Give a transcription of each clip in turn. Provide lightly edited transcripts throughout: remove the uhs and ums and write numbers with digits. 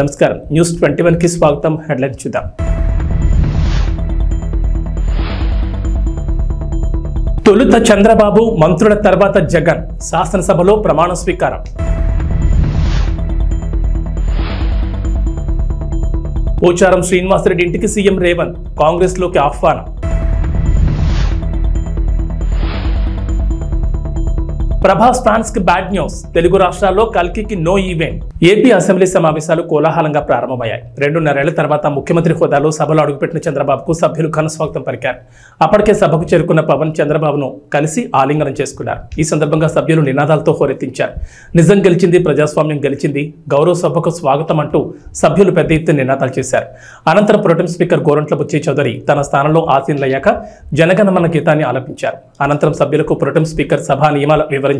నమస్కారం న్యూస్ 21 కి స్వాగతం. హెడ్లైన్ చూద్దాం. తొలుత చంద్రబాబు, మంత్రుల తర్వాత జగన్, శాసనసభలో ప్రమాణ స్వీకారం. పోచారం శ్రీనివాసరెడ్డి ఇంటికి సీఎం రేవంత్, కాంగ్రెస్ లోకి ఆహ్వానం. ప్రభాస్ ఫ్యాన్స్ కి బ్యాడ్ న్యూస్. తెలుగు రాష్ట్రాల్లో కల్కికి నో ఈవెంట్. ఏపీ అసెంబ్లీ సమావేశాలు కోలాహలంగా ప్రారంభమయ్యాయి. 2.5 ఏళ్ల తర్వాత ముఖ్యమంత్రి హోదాలో సభలో అడుగుపెట్టిన చంద్రబాబుకు సభ్యులు ఘన స్వాగతం పలికారు. అప్పటికే సభకు చేరుకున్న పవన్ చంద్రబాబును కలిసి ఆలింగనం చేసుకున్నారు. ఈ సందర్భంగా సభ్యులు నినాదాలతో హోరెత్తించారు. నిజం గెలిచింది, ప్రజాస్వామ్యం గెలిచింది, గౌరవ సభకు స్వాగతం అంటూ సభ్యులు పెద్ద ఎత్తున నినాదాలు చేశారు. అనంతరం ప్రొటెం స్పీకర్ గోరంట్ల బుచ్చయ్య చౌదరి తన స్థానంలో ఆసీనులయ్యాక జనగణమన గీతాన్ని ఆలపించారు. అనంతరం సభ్యులకు ప్రొటెం స్పీకర్ సభా నియమాలు వివరించారు.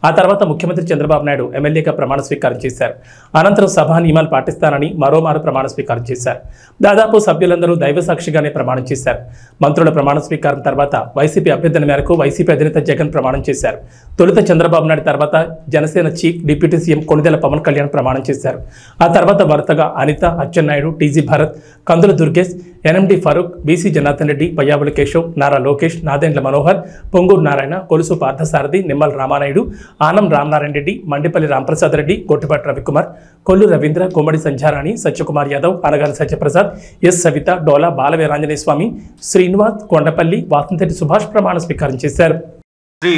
ఆ తర్వాత ముఖ్యమంత్రి చంద్రబాబు నాయుడు ఎమ్మెల్యేగా ప్రమాణ స్వీకారం చేశారు. అనంతరం సభా నియమాలు పాటిస్తానని మరోమారు ప్రమాణ స్వీకారం చేశారు. దాదాపు సభ్యులందరూ దైవ సాక్షిగానే ప్రమాణం చేశారు. మంత్రుల ప్రమాణ స్వీకారం తర్వాత వైసీపీ అభ్యర్థన మేరకు వైసీపీ అధినేత జగన్ ప్రమాణం చేశారు. తొలుత చంద్రబాబు నాయుడు తర్వాత Janasena chief deputy CM Konidela Pawan Kalyan ప్రమాణం చేశారు. ఆ తర్వాత వరుసగా Anitha, Atchannaidu, TG Bharath, Kandula Durgesh, NMD Farooq, BC Janardhan Reddy, Payyavula Keshav, Nara Lokesh, Nadendla Manohar, Ponguru Narayana, Kolusu Parthasarathy, Nimmala Ramanaidu, Anam Ramanarayana Reddy, Mandipalli Ramprasad Reddy, Gottipati Ravikumar, Kollu Ravindra, Gummadi Sandhyarani, Satyakumar Yadav, Anagani Satyaprasad, S Savitha, Dola Balaveeranjaneya Swamy, Srinivas, Kondapalli, Vasanthareddy Subhash ప్రమాణ స్వీకారం చేశారు. శ్రీ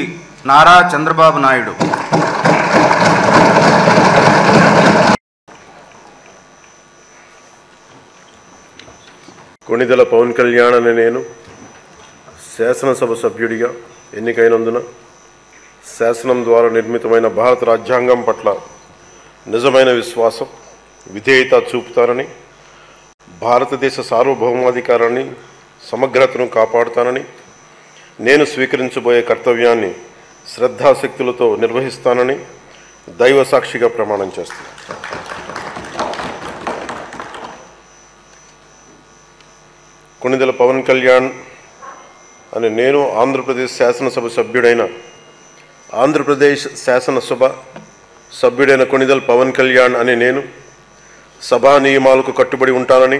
నారా చంద్రబాబు నాయుడు. కొణిదెల పవన్ కళ్యాణ్ అనే నేను శాసనసభ సభ్యుడిగా ఎన్నికైనందున శాసనం ద్వారా నిర్మితమైన భారత రాజ్యాంగం పట్ల నిజమైన విశ్వాసం, విధేయత చూపుతానని, భారతదేశ సార్వభౌమాధికారాన్ని, సమగ్రతను కాపాడుతానని, నేను స్వీకరించబోయే కర్తవ్యాన్ని శ్రద్ధాశక్తులతో నిర్వహిస్తానని దైవ సాక్షిగా ప్రమాణం చేస్తాను. కొణిదెల పవన్ కళ్యాణ్ అని నేను ఆంధ్రప్రదేశ్ శాసనసభ సభ్యుడైన ఆంధ్రప్రదేశ్ శాసనసభ సభ్యుడైన కొణిదెల పవన్ కళ్యాణ్ అని నేను సభా నియమాలకు కట్టుబడి ఉంటానని,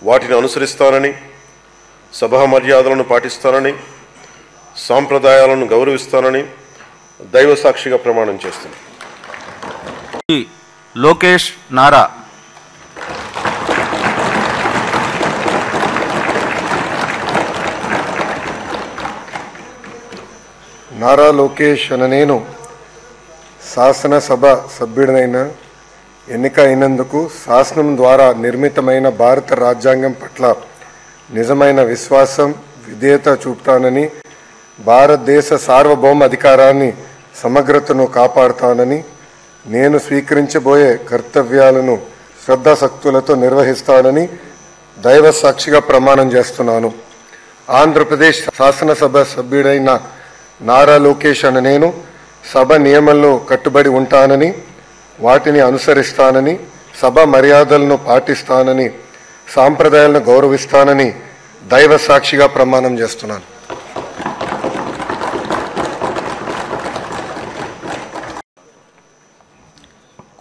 వాటిని అనుసరిస్తానని, సభా మర్యాదలను పాటిస్తానని, సాంప్రదాయాలను గౌరవిస్తానని దైవ సాక్షిగా ప్రమాణం చేస్తున్నాను. లోకేష్ నారా. నారా లోకేష్ అనే నేను శాసనసభ సభ్యుడినైన ఎన్నిక అయినందుకు శాసనం ద్వారా నిర్మితమైన భారత రాజ్యాంగం పట్ల నిజమైన విశ్వాసం, విధేయత చూపుతానని, భారతదేశ సార్వభౌమ అధికారాన్ని, సమగ్రతను కాపాడుతానని, నేను స్వీకరించబోయే కర్తవ్యాలను శ్రద్ధాశక్తులతో నిర్వహిస్తానని దైవ సాక్షిగా ప్రమాణం చేస్తున్నాను. ఆంధ్రప్రదేశ్ శాసనసభ సభ్యుడైన నారా లోకేష్ అనే నేను సభ నియమాలను కట్టుబడి ఉంటానని, వాటిని అనుసరిస్తానని, సభ మర్యాదలను పాటిస్తానని, సాంప్రదాయాలను గౌరవిస్తానని దైవ సాక్షిగా ప్రమాణం చేస్తున్నాను.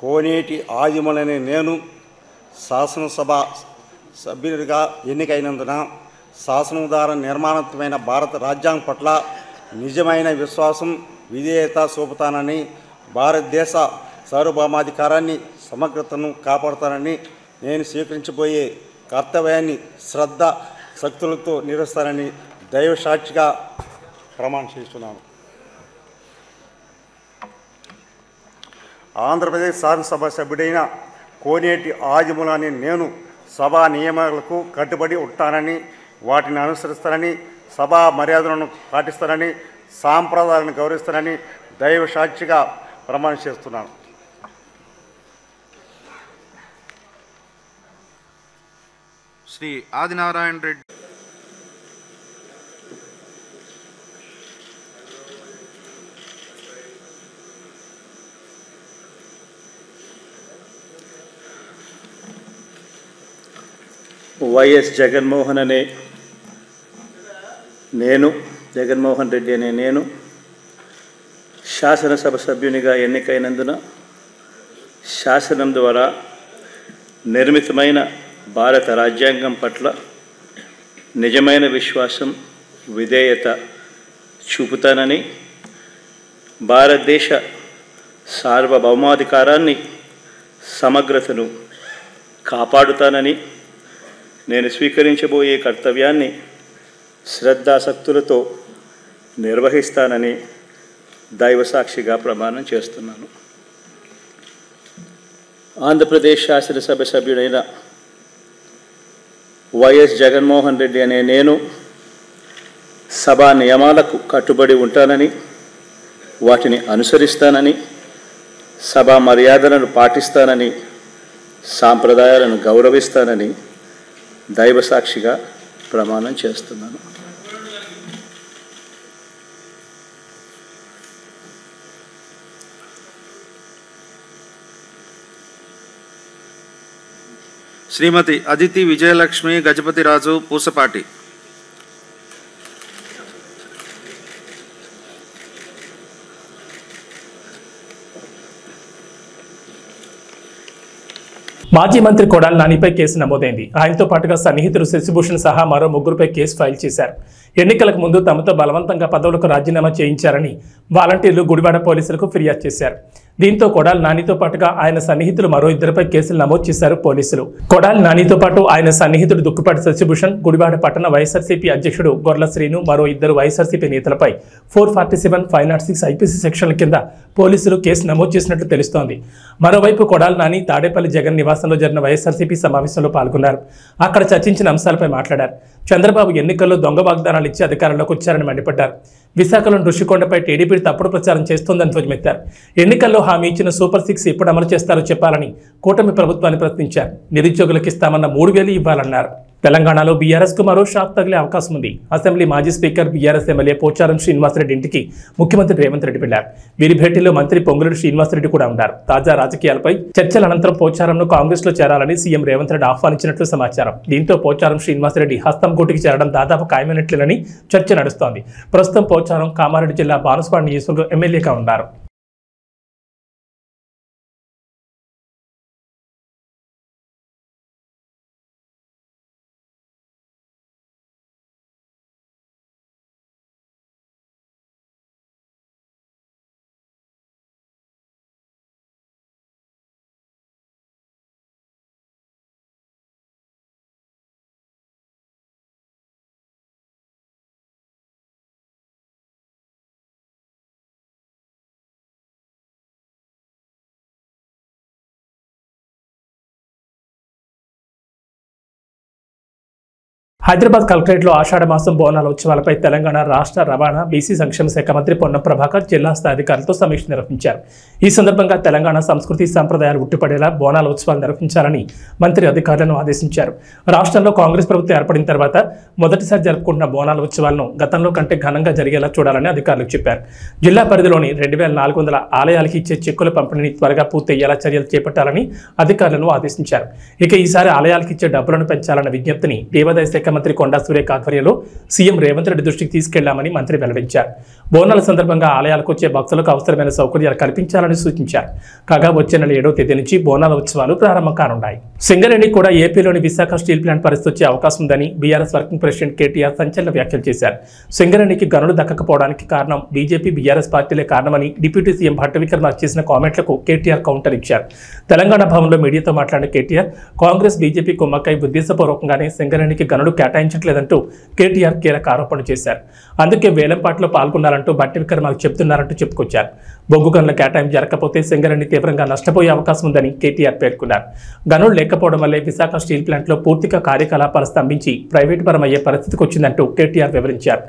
కోనేటి ఆదిమూలనే నేను శాసనసభ సభ్యుడిగా ఎన్నికైనందున శాసనం ద్వారా నిర్మాణమైన భారత రాజ్యాంగం పట్ల నిజమైన విశ్వాసం, విధేయత చూపుతానని, భారతదేశ సార్వభౌమాధికారాన్ని, సమగ్రతను కాపాడుతానని, నేను స్వీకరించబోయే కర్తవ్యాన్ని శ్రద్ధ శక్తులతో నిర్వహిస్తానని దైవ సాక్షిగా ప్రమాణం చేస్తున్నాను. ఆంధ్రప్రదేశ్ శాసనసభ సభ్యుడైన కోనేటి ఆదిమూలని నేను సభా నియమాలకు కట్టుబడి ఉంటానని, వాటిని అనుసరిస్తానని, సభా మర్యాదలను పాటిస్తానని, సాంప్రదాయాలను గౌరవిస్తానని దైవ సాక్షిగా ప్రమాణం చేస్తున్నాను. శ్రీ ఆదినారాయణ రెడ్డి. వైఎస్ జగన్మోహన్ అనే నేను, జగన్మోహన్ రెడ్డి అనే నేను శాసనసభ సభ్యునిగా ఎన్నికైనందున శాసనం ద్వారా నిర్మితమైన భారత రాజ్యాంగం పట్ల నిజమైన విశ్వాసం, విధేయత చూపుతానని, భారతదేశ సార్వభౌమాధికారాన్ని, సమగ్రతను కాపాడుతానని, నేను స్వీకరించబోయే కర్తవ్యాన్ని శ్రద్ధాసక్తులతో నిర్వహిస్తానని దైవసాక్షిగా ప్రమాణం చేస్తున్నాను. ఆంధ్రప్రదేశ్ శాసనసభ సభ్యుడైన వైఎస్ జగన్మోహన్ రెడ్డి అనే నేను సభా నియమాలకు కట్టుబడి ఉంటానని, వాటిని అనుసరిస్తానని, సభా మర్యాదలను పాటిస్తానని, సాంప్రదాయాలను గౌరవిస్తానని దైవసాక్షిగా ప్రమాణం చేస్తున్నాను. శ్రీమతి అదితి విజయలక్ష్మి గజపతిరాజు పూసపాటి. మాజీ మంత్రి కొడాలి నానిపై కేసు నమోదైంది. ఆయనతో పాటుగా సన్నిహితుడు శశిభూషణ్ సహా మరో ముగ్గురుపై కేసు ఫైల్ చేశారు. ఎన్నికలకు ముందు తమతో బలవంతంగా పదవులకు రాజీనామా చేయించారని వాలంటీర్లు గుడివాడ పోలీసులకు ఫిర్యాదు చేశారు. దీంతో కొడాలి నానితో పాటుగా ఆయన సన్నిహితులు మరో ఇద్దరిపై కేసులు నమోదు చేశారు పోలీసులు. కొడాలి నానితో పాటు ఆయన సన్నిహితుడు దుక్కుపాటి శశిభూషణ్, గుడివాడ పట్టణ వైఎస్ఆర్సీపీ అధ్యక్షుడు గొర్ల శ్రీను, మరో ఇద్దరు వైఎస్ఆర్సీపీ నేతలపై 447, 506 ఐపీసీ సెక్షన్ల కింద పోలీసులు కేసు నమోదు చేసినట్లు తెలుస్తోంది. మరోవైపు కొడాలి నాని తాడేపల్లి జగన్ నివాసంలో జరిగిన వైఎస్ఆర్సీపీ సమావేశంలో పాల్గొన్నారు. అక్కడ చర్చించిన అంశాలపై మాట్లాడారు. చంద్రబాబు ఎన్నికల్లో దొంగ వాగ్దానాలు ఇచ్చి అధికారంలోకి వచ్చారని మండిపడ్డారు. విశాఖలోని ఋషికొండపై టీడీపీ తప్పుడు ప్రచారం చేస్తోందని ధ్వజమెత్తారు. ఎన్నికల్లో హామీ ఇచ్చిన సూపర్ 6 ఎప్పుడు అమలు చేస్తారో చెప్పాలని కూటమి ప్రభుత్వాన్ని ప్రశ్నించారు. నిరుద్యోగులకు ఇస్తామన్న 3,000 ఇవ్వాలన్నారు. తెలంగాణలో బీఆర్ఎస్ కు మరో షాక్ తగిలే అవకాశం ఉంది. అసెంబ్లీ మాజీ speaker BRS MLA Pocharam Srinivasareddy ఇంటికి ముఖ్యమంత్రి రేవంత్ రెడ్డి వెళ్లారు. వీరి భేటీలో మంత్రి పొంగులేటి శ్రీనివాసరెడ్డి కూడా ఉన్నారు. తాజా రాజకీయాలపై చర్చల అనంతరం పోచారంను కాంగ్రెస్ లో చేరాలని సీఎం రేవంత్ రెడ్డి ఆహ్వానించినట్లు సమాచారం. దీంతో పోచారం శ్రీనివాసరెడ్డి హస్తం గూటికి చేరడం దాదాపు ఖాయమైనట్లేనని చర్చ నడుస్తోంది. ప్రస్తుతం పోచారం కామారెడ్డి జిల్లా బాన్సువాడ నియోజకవర్గం ఎమ్మెల్యేగా ఉన్నారు. హైదరాబాద్ కలెక్టరేట్లో ఆషాఢ మాసం బోనాల ఉత్సవాలపై తెలంగాణ రాష్ట్ర రవాణా బీసీ సంక్షేమ శాఖ మంత్రి పొన్నం ప్రభాకర్ జిల్లా స్థాయి అధికారులతో సమీక్ష నిర్వహించారు. ఈ సందర్భంగా తెలంగాణ సంస్కృతి సంప్రదాయాలు ఉట్టిపడేలా బోనాల ఉత్సవాలు నిర్వహించాలని మంత్రి అధికారులను ఆదేశించారు. రాష్ట్రంలో కాంగ్రెస్ ప్రభుత్వం ఏర్పడిన తర్వాత మొదటిసారి జరుపుకుంటున్న బోనాల ఉత్సవాలను గతంలో కంటే ఘనంగా జరిగేలా చూడాలని అధికారులకు చెప్పారు. జిల్లా పరిధిలోని 2,400 ఆలయాలకి ఇచ్చే చెక్కుల పంపిణీని త్వరగా పూర్తయ్యేలా చర్యలు చేపట్టాలని అధికారులను ఆదేశించారు. ఇక ఈసారి ఆలయాలకు ఇచ్చే డబ్బులను పెంచాలన్న విజ్ఞప్తిని దేవాదాయ శాఖ మంత్రి కొండా సురేఖ ఆధ్వర్యంలో సీఎం రేవంత్ రెడ్డి దృష్టికి తీసుకెళ్లామని మంత్రి వెల్లడించారు. బోనాల సందర్భంగా ఆలయాలకు వచ్చే భక్తులకు అవసరమైన సౌకర్యాలు కల్పించాలని సూచించారు. కాగా వచ్చే నెల 7వ తేదీ నుంచి బోనాల ఉత్సవాలు ప్రారంభం కానున్నాయి. సింగరేణి కూడా ఏపీలోని విశాఖ స్టీల్ ప్లాంట్ పరిస్థితి వచ్చే అవకాశం ఉందని బీఆర్ఎస్ వర్కింగ్ ప్రెసిడెంట్ కేటీఆర్ సంచలన వ్యాఖ్యలు చేశారు. సింగరేణికి గనులు దక్కకపోవడానికి కారణం బీజేపీ బీఆర్ఎస్ పార్టీలే కారణమని డిప్యూటీ సీఎం భట్టి విక్రమార్క చేసిన కామెంట్లకు కేటీఆర్ కౌంటర్ ఇచ్చారు. తెలంగాణ భవన్లో మీడియాతో మాట్లాడిన కేటీఆర్ కాంగ్రెస్ బీజేపీ కుమ్మక్కై ఉద్దేశపూర్వకంగానే సింగరేణికి గనులు కేటాయించట్లేదంటూ కేటీఆర్ కీలక ఆరోపణలు చేశారు. అందుకే వేలంపాట్లో పాల్గొన్నారంటూ భట్టి విక్రమార్క చెబుతున్నారంటూ చెప్పుకొచ్చారు. బొగ్గు గనుల కేటాయింపు జరగకపోతే సింగరేణి తీవ్రంగా నష్టపోయే అవకాశం ఉందని కేటీఆర్ పేర్కొన్నారు. గనులు లేకపోవడం వల్లే విశాఖ స్టీల్ ప్లాంట్లో పూర్తిగా కార్యకలాపాలు స్తంభించి ప్రైవేటు పరమయ్యే పరిస్థితికి వచ్చిందంటూ కేటీఆర్ వివరించారు.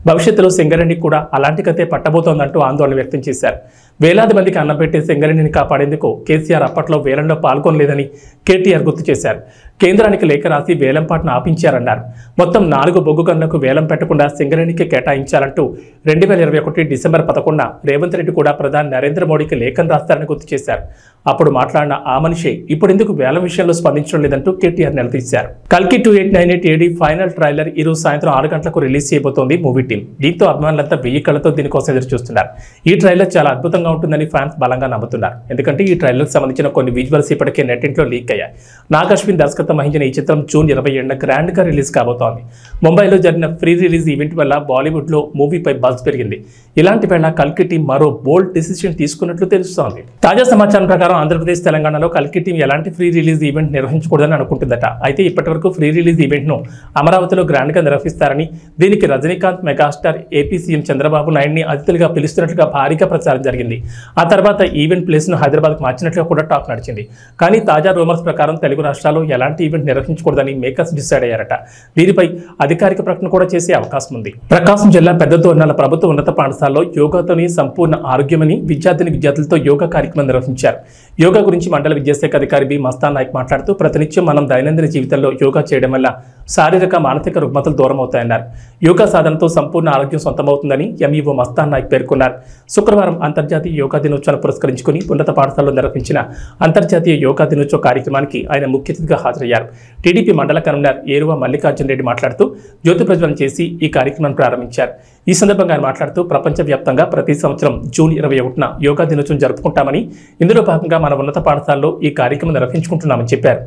భవిష్యత్తులో సింగరేణి కూడా అలాంటి కథే పట్టబోతోందంటూ ఆందోళన వ్యక్తం చేశారు. వేలాది మందికి అన్నం పెట్టే సింగరేణిని కాపాడేందుకు కేసీఆర్ అప్పట్లో వేలంలో పాల్గొనలేదని కేటీఆర్ గుర్తు చేశారు. కేంద్రానికి లేఖ రాసి వేలంపాట్ను ఆపించారన్నారు. మొత్తం 4 బొగ్గు గనులకు వేలం పెట్టకుండా సింగరేణికి కేటాయించాలంటూ 2021 డిసెంబర్ 11న రేవంత్ రెడ్డి కూడా ప్రధాని నరేంద్ర మోడీకి లేఖను రాస్తారని గుర్తు చేశారు. అప్పుడు మాట్లాడిన ఆ మనిషే ఇప్పుడెందుకు వేలం విషయంలో స్పందించడం లేదంటూ కేటీఆర్ నిలదీశారు. కల్కి 2898 AD ఫైనల్ ట్రైలర్ ఈరోజు సాయంత్రం 6 గంటలకు రిలీజ్ చేయబోతోంది మూవీ టీం. దీంతో అభిమానులంతా 1000 కళ్ళతో దీనికోసం ఎదురు చూస్తున్నారు. ఈ ట్రైలర్ చాలా అద్భుతంగా ఉంటుందని ఫ్యాన్స్ బలంగా నమ్ముతున్నారు. ఎందుకంటే ఈ ట్రైలర్కి సంబంధించిన కొన్ని విజువల్స్ ఇప్పటికే నెట్టింట్లో లీక్ అయ్యాయి. నాగ్ అశ్విన్ దర్శకత్వం వహించిన ఈ చిత్రం జూన్ 27న గ్రాండ్గా రిలీజ్ కాబోతోంది. ముంబైలో జరిగిన ప్రీ రిలీజ్ ఈవెంట్ వల్ల బాలీవుడ్లో మూవీపై బజ్ పెరిగింది. ఇలాంటి వేళ కల్కి టీం మరో బోల్డ్ డిసిషన్ తీసుకున్నట్లు తెలుస్తోంది. తాజా సమాచారం ప్రకారం ఆంధ్రప్రదేశ్, తెలంగాణలో కల్కి టీం ఎలాంటి ఫ్రీ రిలీజ్ ఈవెంట్ నిర్వహించకూడదని అనుకుంటుందట. అయితే ఇప్పటివరకు ఫ్రీ రిలీజ్ ఈవెంట్ను అమరావతిలో గ్రాండ్గా నిర్వహిస్తారని, దీనికి Rajinikanth, megastar, AP CM Chandrababu నాయుడిని అతిథులుగా పిలుస్తున్నట్లుగా భారీగా ప్రచారం జరిగింది. ఆ తర్వాత ఈవెంట్ ప్లేస్ను హైదరాబాద్కు మార్చినట్లుగా కూడా టాక్ నడిచింది. కానీ తాజా రూమర్స్ ప్రకారం తెలుగు రాష్ట్రాల్లో ఎలాంటి ఈవెంట్ నిర్వహించకూడదని మేకర్స్ డిసైడ్ అయ్యారట. దీనిపై అధికారిక ప్రకటన కూడా చేసే అవకాశం ఉంది. ప్రకాశం జిల్లా పెద్దదోర్నాల ప్రభుత్వ ఉన్నత పాఠశాలలో యోగాతోని సంపూర్ణ ఆరోగ్యమని విద్యార్థులతో యోగా కార్యక్రమం నిర్వహించారు. యోగా గురించి మండల విద్యాశాఖ అధికారి బి మస్తాన్ నాయక్ మాట్లాడుతూ, ప్రతినిత్యం మనం దైనందిన జీవితంలో యోగా చేయడం వల్ల శారీరక, మానసిక రుగ్మతలు దూరం అవుతాయన్నారు. యోగా సాధనతో సంపూర్ణ ఆరోగ్యం సొంతమవుతుందని ఎంఈఓ మస్తాన్ నాయక్ పేర్కొన్నారు. శుక్రవారం అంతర్జాతీయ యోగా దినోత్సవాన్ని పురస్కరించుకుని ఉన్నత పాఠశాలలో నిర్వహించిన అంతర్జాతీయ యోగా దినోత్సవ కార్యక్రమానికి ఆయన ముఖ్య అతిథిగా హాజరయ్యారు. టీడీపీ మండల కన్వీనర్ ఏరువ మల్లికార్జున రెడ్డి మాట్లాడుతూ జ్యోతి ప్రజ్వలన చేసి ఈ కార్యక్రమాన్ని ప్రారంభించారు. ఈ సందర్భంగా ఆయన మాట్లాడుతూ, ప్రపంచవ్యాప్తంగా ప్రతి సంవత్సరం జూన్ 21న యోగా దినోత్సవం జరుపుకుంటామని, ఇందులో భాగంగా మన ఉన్నత పాఠశాలలో ఈ కార్యక్రమం నిర్వహించుకుంటున్నామని చెప్పారు.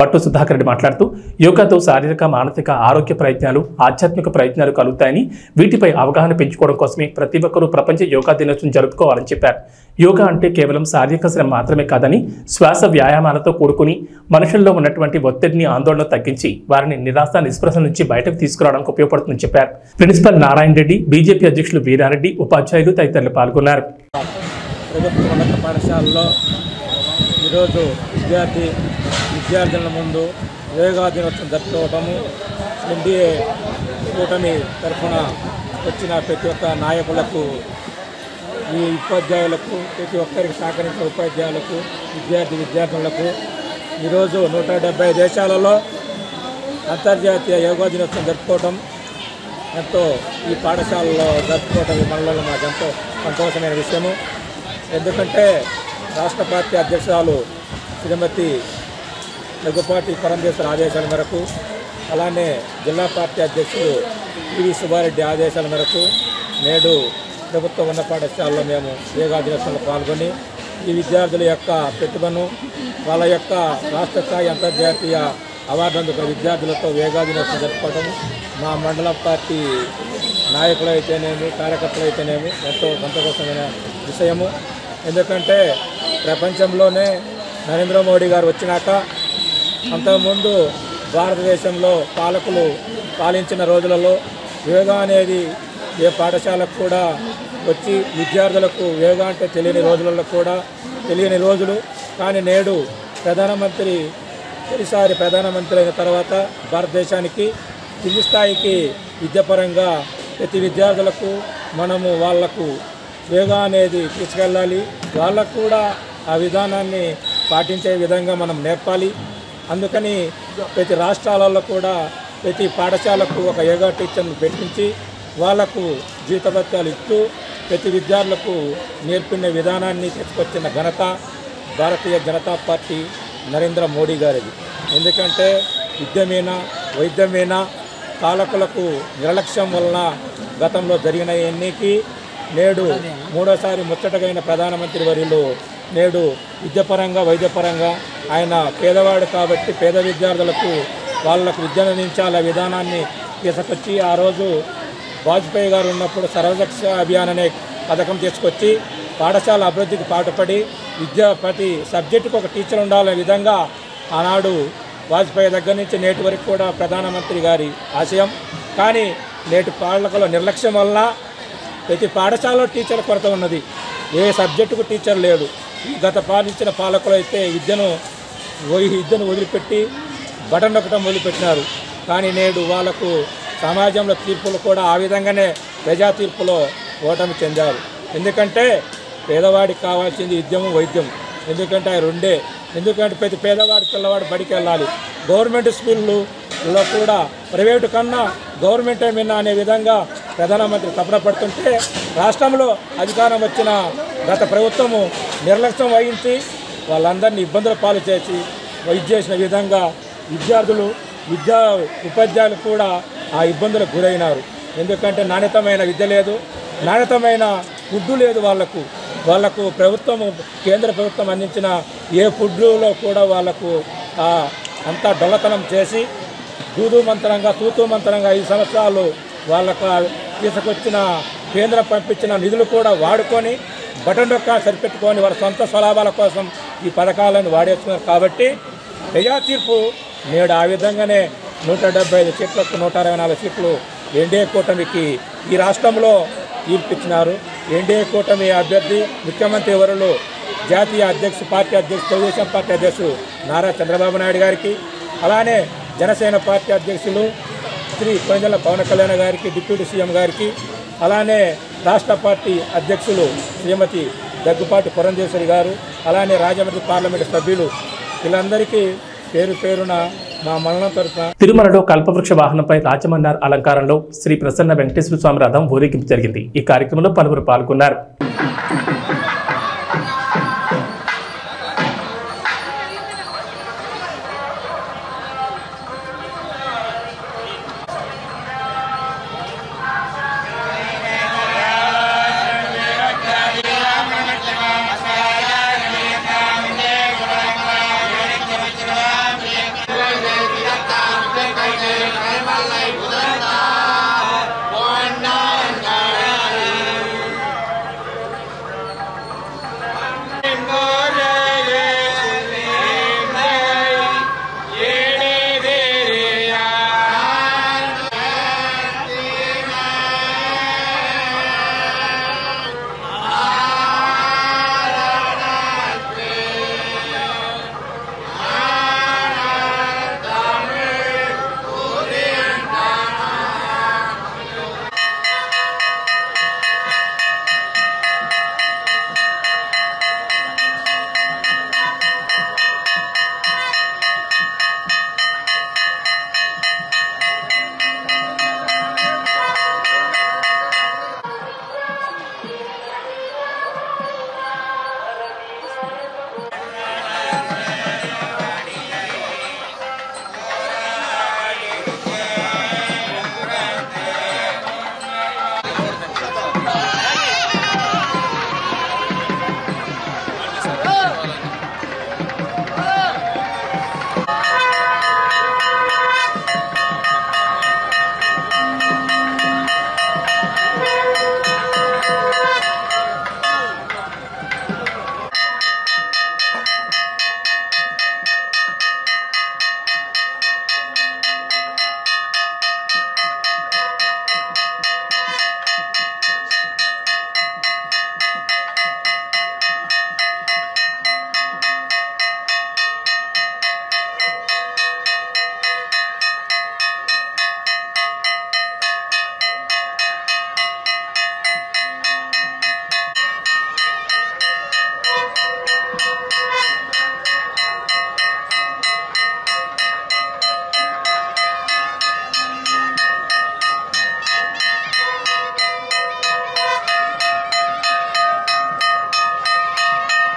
బట్టు సుధాకర్ రెడ్డి మాట్లాడుతూ, యోగాతో శారీరక, మానసిక ఆరోగ్య ప్రయత్నాలు, ఆధ్యాత్మిక ప్రయత్నాలు కలుగుతాయని, వీటిపై అవగాహన పెంచుకోవడం కోసమే ప్రతి ఒక్కరూ ప్రపంచ యోగా దినోత్సవం జరుపుకోవాలని చెప్పారు. యోగా అంటే కేవలం శారీరక శ్రమ మాత్రమే కాదని, శ్వాస వ్యాయామాలతో కూడుకుని మనుషుల్లో ఉన్నటువంటి ఒత్తిడిని, ఆందోళన తగ్గించి వారిని నిరాశ, నిస్పృహ నుంచి బయటకు తీసుకురావడానికి ఉపయోగపడుతుందని చెప్పారు. ప్రిన్సిపల్ నారాయణ రెడ్డి, బీజేపీ అధ్యక్షులు వీరారెడ్డి, ఉపాధ్యాయులు తదితరులు పాల్గొన్నారు. ప్రభుత్వ ఉన్నత పాఠశాలలో ఈరోజు విద్యార్థుల ముందు యోగా దినోత్సవం జరుపుకోవటము, ఎన్డీఏ కూటమి తరఫున వచ్చిన ప్రతి ఒక్క నాయకులకు, ఈ ఉపాధ్యాయులకు, ప్రతి ఒక్కరికి సహకరించిన ఉపాధ్యాయులకు, విద్యార్థులకు ఈరోజు 170 దేశాలలో అంతర్జాతీయ యోగా దినోత్సవం జరుపుకోవటం ఎంతో, ఈ పాఠశాలలో జరుపుకోవటం ఈ మండలంలో మాకు ఎంతో సంతోషమైన విషయము. ఎందుకంటే రాష్ట్ర పార్టీ అధ్యక్షురాలు శ్రీమతి దగ్గుపాటి పరమేశ్వర ఆదేశాల మేరకు, అలానే జిల్లా పార్టీ అధ్యక్షుడు పివి సుబ్బారెడ్డి ఆదేశాల మేరకు నేడు ప్రభుత్వ ఉన్నత పాఠశాలలో మేము యోగా దినోత్సవంలో పాల్గొని ఈ విద్యార్థుల యొక్క ప్రతిభను, వాళ్ళ యొక్క రాష్ట్ర స్థాయి, అంతర్జాతీయ అవార్డు అందుకున్న విద్యార్థులతో యోగా దినోత్సవం జరుపుకోవడం మా మండల పార్టీ నాయకులు అయితేనేమి, కార్యకర్తలు అయితేనేమి ఎంతో సంతోషమైన విషయము. ఎందుకంటే ప్రపంచంలోనే నరేంద్ర మోడీ గారు వచ్చినాక, అంతకుముందు భారతదేశంలో పాలకులు పాలించిన రోజులలో యోగా అనేది ఏ పాఠశాలకు కూడా వచ్చి విద్యార్థులకు యోగా అంటే తెలియని రోజులు. కానీ నేడు తొలిసారి ప్రధానమంత్రి అయిన తర్వాత భారతదేశానికి కింది స్థాయికి విద్యాపరంగా ప్రతి విద్యార్థులకు మనము వాళ్లకు యోగా అనేది తీసుకెళ్ళాలి. వాళ్ళకు కూడా ఆ విధానాన్ని పాటించే విధంగా మనం నేర్పాలి. అందుకని ప్రతి రాష్ట్రాలలో కూడా ప్రతి పాఠశాలకు ఒక యోగా టీచర్ను పెట్టించి వాళ్లకు జీతభత్యాలు ఇస్తూ ప్రతి విద్యార్థులకు నేర్పిన విధానాన్ని తీసుకొచ్చిన ఘనత భారతీయ జనతా పార్టీ నరేంద్ర మోడీ గారిది. ఎందుకంటే వైద్యమైన పాలకులకు నిర్లక్ష్యం వలన గతంలో జరిగిన ఎన్నికకి నేడు మూడోసారి ముచ్చటగైన ప్రధానమంత్రి వర్యులు నేడు విద్యాపరంగా, వైద్యపరంగా ఆయన పేదవాడు కాబట్టి పేద విద్యార్థులకు వాళ్లకు విద్యను అందించాలనే విధానాన్ని తీసుకొచ్చి, ఆ రోజు వాజ్పేయి గారు ఉన్నప్పుడు సర్వశిక్ష అభియాన్ అనే పథకం తీసుకొచ్చి పాఠశాల అభివృద్ధికి పాటుపడి ప్రతి సబ్జెక్టుకు ఒక టీచర్ ఉండాలనే విధంగా ఆనాడు వాజ్పేయి దగ్గర నుంచి నేటి వరకు కూడా ప్రధానమంత్రి గారి ఆశయం. కానీ నేటి పాలకుల నిర్లక్ష్యం వలన ప్రతి పాఠశాలలో టీచర్ కొరత ఉన్నది. ఏ సబ్జెక్టుకు టీచర్ లేడు. గత పాలించిన పాలకులు అయితే విద్యను వదిలిపెట్టి బటన్ నొక్కడం మొదలుపెట్టినారు. కానీ నేడు వాళ్లకు సమాజంలో తీర్పులు కూడా ఆ విధంగానే ప్రజా తీర్పులో ఓటమి చెందారు. ఎందుకంటే పేదవాడికి కావాల్సింది విద్యము, వైద్యం. ఎందుకంటే అవి రెండే. ఎందుకంటే ప్రతి పేదవాడి పిల్లవాడు బడికి వెళ్ళాలి. గవర్నమెంట్ స్కూళ్ళలో కూడా ప్రైవేటు కన్నా గవర్నమెంటే మిన్నా అనే విధంగా ప్రధానమంత్రి తపన పడుతుంటే, రాష్ట్రంలో అధికారం వచ్చిన గత ప్రభుత్వము నిర్లక్ష్యం వహించి వాళ్ళందరినీ ఇబ్బందుల పాలు చేసి చేసిన విధంగా ఉపాధ్యాయులు కూడా ఆ ఇబ్బందులకు గురైనారు. ఎందుకంటే నాణ్యతమైన విద్య లేదు, నాణ్యతమైన ఫుడ్డు లేదు వాళ్లకు. వాళ్లకు కేంద్ర ప్రభుత్వం అందించిన ఏ ఫుడ్లో కూడా వాళ్లకు అంతా డొల్లతనం చేసి తూతూ మంత్రంగా 5 సంవత్సరాలు వాళ్ళకు తీసుకొచ్చిన కేంద్రం పంపించిన నిధులు కూడా వాడుకొని బటన్ డొక్కా సరిపెట్టుకొని వాళ్ళ సొంత స్వలాభాల కోసం ఈ పథకాలను వాడేస్తున్నారు. కాబట్టి ప్రజా తీర్పు నేడు ఆ విధంగానే 175 సీట్లకు 164 సీట్లు ఎన్డీఏ కూటమికి ఈ రాష్ట్రంలో తీర్పిచ్చినారు. ఎన్డీఏ కూటమి అభ్యర్థి ముఖ్యమంత్రి వర్యులు జాతీయ పార్టీ అధ్యక్షుడు తెలుగుదేశం పార్టీ అధ్యక్షుడు నారా చంద్రబాబు నాయుడు గారికి, అలానే జనసేన పార్టీ అధ్యక్షులు శ్రీ కొణిదెల పవన్ కళ్యాణ్ గారికి, డిప్యూటీ సీఎం గారికి, అలానే రాష్ట్ర పార్టీ అధ్యక్షులు శ్రీమతి దగ్గుపాటి పురంధేశ్వరి గారు, అలానే రాజమండ్రి పార్లమెంటు సభ్యులు వీళ్ళందరికీ పేరు పేరున మా మండలం తరఫున. తిరుమలలో కల్పవృక్ష వాహనంపై రాజమన్నార్ అలంకారంలో శ్రీ ప్రసన్న వెంకటేశ్వర స్వామి రథం ఊరేగింపు జరిగింది. ఈ కార్యక్రమంలో పలువురు పాల్గొన్నారు.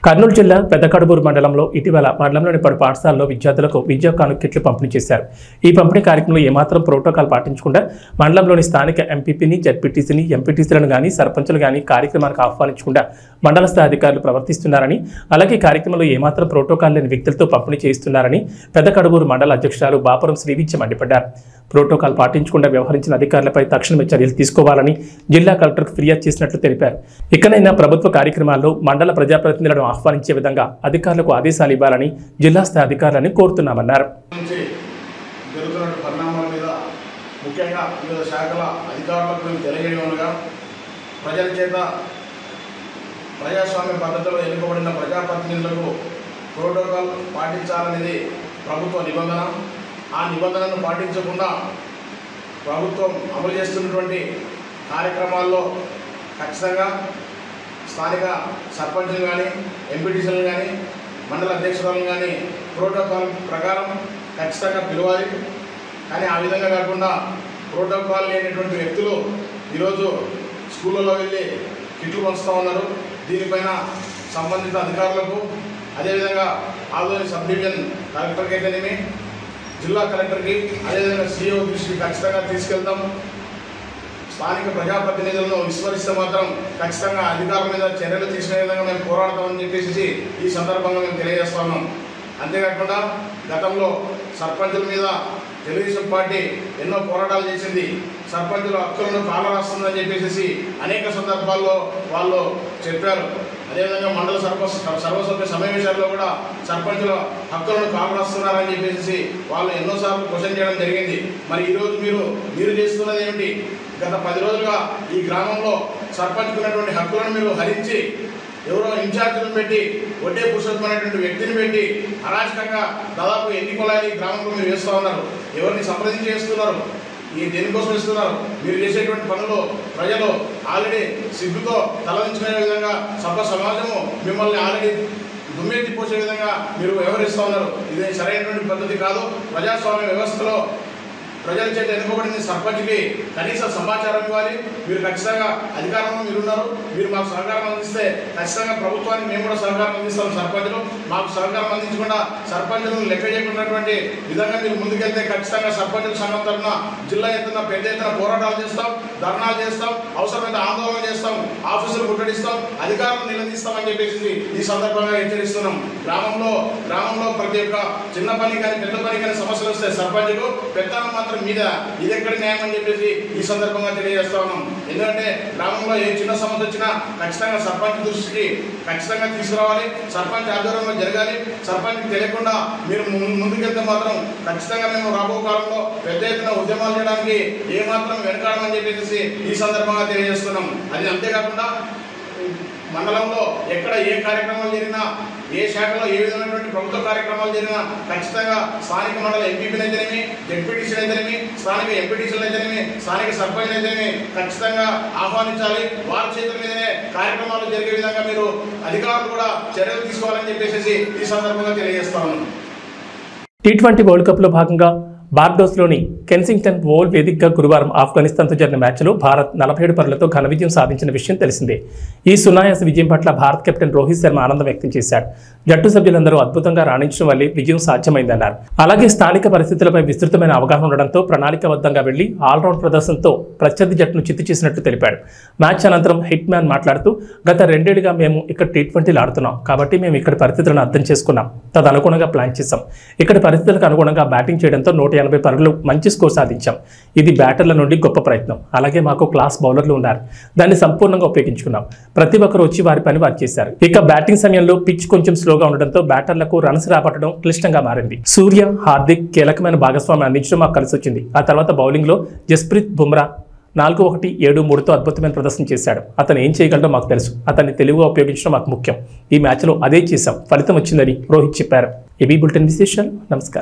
కర్నూలు జిల్లా పెద్దకడుబూరు మండలంలో ఇటీవల మండలంలోని పలు పాఠశాలలో విద్యార్థులకు విద్యా కానుక కిట్లు పంపిణీ చేశారు. ఈ పంపిణీ కార్యక్రమంలో ఏమాత్రం ప్రోటోకాల్ పాటించకుండా మండలంలోని స్థానిక ఎంపీపీని, జడ్పీటీసీని, ఎంపీటీసీలను కానీ సర్పంచులు కానీ కార్యక్రమానికి ఆహ్వానించకుండా మండల స్థాయి అధికారులు ప్రవర్తిస్తున్నారని, అలాగే కార్యక్రమంలో ఏమాత్రం ప్రోటోకాల్ లేని వ్యక్తులతో పంపిణీ చేస్తున్నారని పెద్దకడుబూరు మండల అధ్యక్షురాలు బాపురం శ్రీవిద్య మండిపడ్డారు. ప్రోటోకాల్ పాటించకుండా వ్యవహరించిన అధికారులపై తక్షణమే చర్యలు తీసుకోవాలని జిల్లా కలెక్టర్కు ఫిర్యాదు చేసినట్లు తెలిపారు. ఇకనైనా ప్రభుత్వ కార్యక్రమాల్లో మండల ప్రజాప్రతినిధులను ఆహ్వానించే విధంగా అధికారులకు ఆదేశాలు ఇవ్వాలని జిల్లా స్థాయి అధికారులను కోరుతున్నామన్నారు. ముఖ్యంగా వివిధ శాఖల అధికారులకు తెలియజేయగా ప్రజల చేత ప్రజాస్వామ్య పద్ధతిలో ఎన్నుకోబడిన ప్రజాప్రతినిధులకు ప్రోటోకాల్ పాటించాలనేది ప్రభుత్వ నిబంధన. ఆ నిబంధనను పాటించకుండా ప్రభుత్వం అమలు చేస్తున్నటువంటి కార్యక్రమాల్లో ఖచ్చితంగా స్థానిక సర్పంచులు కానీ, ఎంపీటీసీలు కానీ, మండల అధ్యక్షురాలను కానీ ప్రోటోకాల్ ప్రకారం ఖచ్చితంగా పిలవాలి. కానీ ఆ విధంగా కాకుండా ప్రోటోకాల్ లేనటువంటి వ్యక్తులు ఈరోజు స్కూళ్ళలో వెళ్ళి కిట్లు పంచుతూ ఉన్నారు. దీనిపైన సంబంధిత అధికారులకు, అదేవిధంగా ఆదోని సబ్ డివిజన్ కలెక్టర్కి అయితేనేమి, జిల్లా కలెక్టర్కి, అదేవిధంగా సీఓ దృష్టికి ఖచ్చితంగా తీసుకెళ్తాం. స్థానిక ప్రజాప్రతినిధులను విస్మరిస్తే మాత్రం ఖచ్చితంగా అధికారుల మీద చర్యలు తీసుకునే విధంగా మేము పోరాడతామని చెప్పేసి ఈ సందర్భంగా మేము తెలియజేస్తా ఉన్నాం. అంతేకాకుండా గతంలో సర్పంచుల మీద తెలుగుదేశం పార్టీ ఎన్నో పోరాటాలు చేసింది. సర్పంచుల హక్కులను కాలరాస్తుందని చెప్పేసి అనేక సందర్భాల్లో వాళ్ళు చెప్పారు. అదేవిధంగా మండల సర్వసభ్య సమావేశాల్లో కూడా సర్పంచుల హక్కులను కాలరాస్తున్నారని చెప్పేసి వాళ్ళు ఎన్నోసార్లు క్వశ్చన్ చేయడం జరిగింది. మరి ఈరోజు మీరు చేస్తున్నది ఏమిటి? గత 10 రోజులుగా ఈ గ్రామంలో సర్పంచుకున్నటువంటి హక్కులను మీరు హరించి ఎవరో ఇన్ఛార్జీలను పెట్టి ఒడ్డే పురుషోత్తం అనేటువంటి వ్యక్తిని పెట్టి అరాచకంగా దాదాపు ఎన్ని కులాలు ఈ గ్రామంలో మీరు వేస్తూ ఉన్నారు. ఎవరిని సంప్రదించి వేస్తున్నారు? ఈ దేనికోసం ఇస్తున్నారు? మీరు చేసేటువంటి పనులు ప్రజలు ఆల్రెడీ సిగ్గుతో తలదించుకునే విధంగా సమాజము మిమ్మల్ని ఆల్రెడీ దుమ్మెత్తి పోసే విధంగా మీరు వ్యవహరిస్తూ ఉన్నారు. ఇది సరైనటువంటి పద్ధతి కాదు. ప్రజాస్వామ్య వ్యవస్థలో ప్రజల చేత ఎన్నుకోబడింది సర్పంచ్కి కనీస సమాచారం ఇవ్వాలి. మీరు ఖచ్చితంగా అధికారంలో మీరున్నారు. మీరు మాకు సహకారం అందిస్తే ఖచ్చితంగా ప్రభుత్వానికి మేము కూడా సహకారం అందిస్తాం. సర్పంచులు మాకు సహకారం అందించకుండా సర్పంచులను లెక్క చేయకున్నటువంటి విధంగా మీరు ముందుకెళ్తే ఖచ్చితంగా సర్పంచుల సంఘం తరఫున జిల్లా ఎత్తున పెద్ద ఎత్తున పోరాటాలు చేస్తాం, ధర్నాలు చేస్తాం, అవసరమైతే ఆందోళన చేస్తాం, ఆఫీసులు ముట్టడిస్తాం, అధికారులను నిలదీస్తామని చెప్పేసి ఈ సందర్భంగా హెచ్చరిస్తున్నాం. గ్రామంలో ప్రతి ఒక్క చిన్న పని కానీ పెద్ద పని కానీ సమస్యలు వస్తాయి. సర్పంచులు పెద్దలు మాత్రం మీద ఇది ఎక్కడ న్యాయం అని చెప్పేసి ఈ సందర్భంగా తెలియజేస్తా ఉన్నాం. ఎందుకంటే గ్రామంలో ఏ చిన్న సమస్య వచ్చినా ఖచ్చితంగా సర్పంచ్ దృష్టికి ఖచ్చితంగా తీసుకురావాలి. సర్పంచ్ ఆధ్వర్యంలో జరగాలి. సర్పంచ్కి తెలియకుండా మీరు ముందుకెళ్తే మాత్రం ఖచ్చితంగా మేము రాబో కాలంలో పెద్ద ఎత్తున ఉద్యమాలు చేయడానికి ఏమాత్రం వెనకాడమని చెప్పేసి ఈ సందర్భంగా తెలియజేస్తున్నాం. అది అంతేకాకుండా మండలంలో ఎక్కడ ఏ కార్యక్రమాలు జరిగినా, ఏ శాఖలో ఏ విధమైనటువంటి ప్రభుత్వ కార్యక్రమాలు జరిగినా ఖచ్చితంగా స్థానిక మండల ఎంపీపీని అయితేనేమి, జెడ్పీటీసీలు అయితేనేమి, స్థానిక ఎంపీటీసీలు అయితేనేమి, స్థానిక సర్పంచ్ అయితేనేమి ఖచ్చితంగా ఆహ్వానించాలి. వారి చేతుల మీదనే కార్యక్రమాలు జరిగే విధంగా మీరు అధికారులు కూడా చర్యలు తీసుకోవాలని చెప్పేసి ఈ సందర్భంగా తెలియజేస్తా ఉన్నాను. T20 వరల్డ్ కప్లో భాగంగా బార్బడోస్లోని కెన్సింగ్టన్ ఓవల్ వేదికగా గురువారం ఆఫ్ఘనిస్తాన్తో జరిగిన మ్యాచ్లో భారత్ 47 పరుగులతో ఘన విజయం సాధించిన విషయం తెలిసిందే. ఈ సునాయాస విజయం పట్ల భారత్ కెప్టెన్ రోహిత్ శర్మ ఆనందం వ్యక్తం చేశాడు. జట్టు సభ్యులందరూ అద్భుతంగా రాణించడం వల్లే విజయం సాధ్యమైందన్నారు. అలాగే స్థానిక పరిస్థితులపై విస్తృతమైన అవగాహన ఉండడంతో ప్రణాళికాబద్ధంగా వెళ్లి ఆల్రౌండ్ ప్రదర్శనతో ప్రత్యర్థి జట్టును చిత్తు చేసినట్లు తెలిపాడు. మ్యాచ్ అనంతరం హిట్ మ్యాన్ మాట్లాడుతూ, గత 2 ఏళ్లుగా మేము ఇక్కడ T20 ఆడుతున్నాం కాబట్టి మేము ఇక్కడ పరిస్థితులను అర్థం చేసుకున్నాం, తదనుగుణంగా ప్లాన్ చేశాం. ఇక్కడ పరిస్థితులకు అనుగుణంగా బ్యాటింగ్ చేయడంతో 180 పరుగులు మంచి స్కోర్ సాధించాం. ఇది బ్యాటర్ల నుండి గొప్ప ప్రయత్నం. అలాగే మాకు క్లాస్ బౌలర్లు ఉన్నారు, దాన్ని సంపూర్ణంగా ఉపయోగించుకున్నాం. ప్రతి ఒక్కరు వచ్చి వారి పని వారు చేశారు. ఇక బ్యాటింగ్ సమయంలో పిచ్ కొంచెం స్లోగా ఉండడంతో బ్యాటర్లకు రన్స్ రాబట్టడం క్లిష్టంగా మారింది. సూర్య, హార్దిక్ కీలకమైన భాగస్వామ్యం అందించడం మాకు కలిసి వచ్చింది. ఆ తర్వాత బౌలింగ్లో జస్ప్రీత్ బుమ్రా 4-1-7-3తో అద్భుతమైన ప్రదర్శన చేశాడు. అతను ఏం చేయగలడో మాకు తెలుసు. అతన్ని తెలివిగా ఉపయోగించడం మాకు ముఖ్యం. ఈ మ్యాచ్లో అదే చేశాం, ఫలితం వచ్చిందని రోహిత్ చెప్పారు. ఏబీ బులెటిన్ విశేషాలు. నమస్కారం.